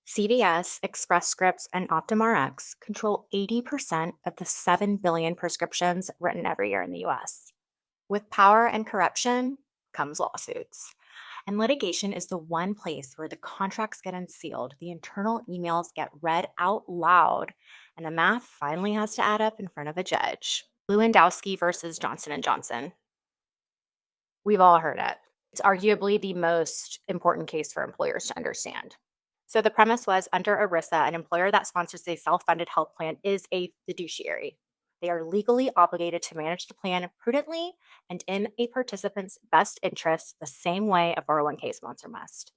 CVS, Express Scripts, and OptumRx control 80% of the 7 billion prescriptions written every year in the US. With power and corruption comes lawsuits. And litigation is the one place where the contracts get unsealed, the internal emails get read out loud, and the math finally has to add up in front of a judge. Lewandowski versus Johnson & Johnson. We've all heard it. It's arguably the most important case for employers to understand. So the premise was under ERISA, an employer that sponsors a self-funded health plan is a fiduciary. They are legally obligated to manage the plan prudently and in a participant's best interest the same way a 401k sponsor must.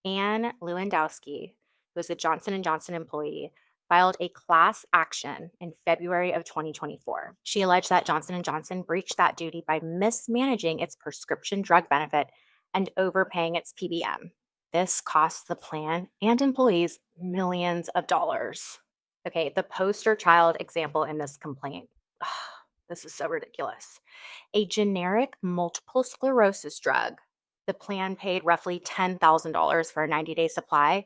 Anne Lewandowski, who was a Johnson & Johnson employee, filed a class action in February of 2024. She alleged that Johnson & Johnson breached that duty by mismanaging its prescription drug benefit and overpaying its PBM. This cost the plan and employees millions of dollars. Okay, the poster child example in this complaint. This is so ridiculous. A generic multiple sclerosis drug. The plan paid roughly $10,000 for a 90-day supply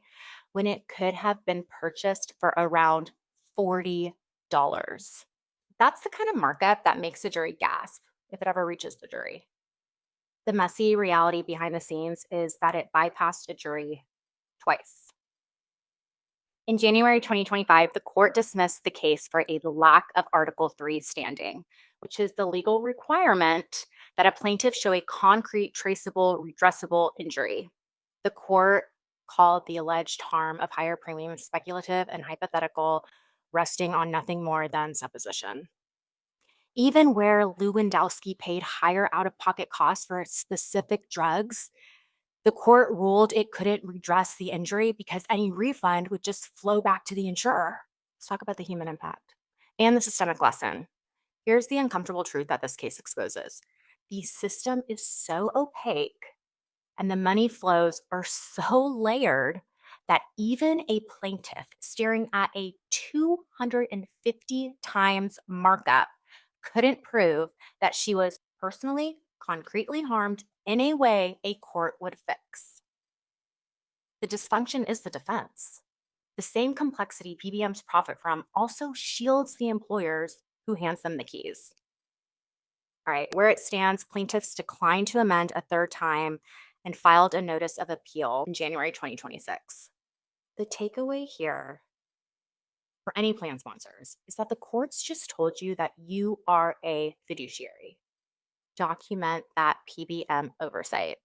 when it could have been purchased for around $40. That's the kind of markup that makes the jury gasp if it ever reaches the jury. The messy reality behind the scenes is that it bypassed a jury twice. In January 2025, the court dismissed the case for a lack of Article 3 standing, which is the legal requirement that a plaintiff show a concrete, traceable, redressable injury. The court called the alleged harm of higher premiums speculative and hypothetical, resting on nothing more than supposition. Even where Lewandowski paid higher out-of-pocket costs for specific drugs, the court ruled it couldn't redress the injury because any refund would just flow back to the insurer. Let's talk about the human impact and the systemic lesson. Here's the uncomfortable truth that this case exposes. The system is so opaque and the money flows are so layered that even a plaintiff staring at a 250 times markup couldn't prove that she was personally, concretely harmed in a way a court would fix. The dysfunction is the defense. The same complexity PBMs profit from also shields the employers who hands them the keys. All right, where it stands, plaintiffs declined to amend a third time and filed a notice of appeal in January 2026. The takeaway here for any plan sponsors is that the courts just told you that you are a fiduciary. Document that PBM oversight.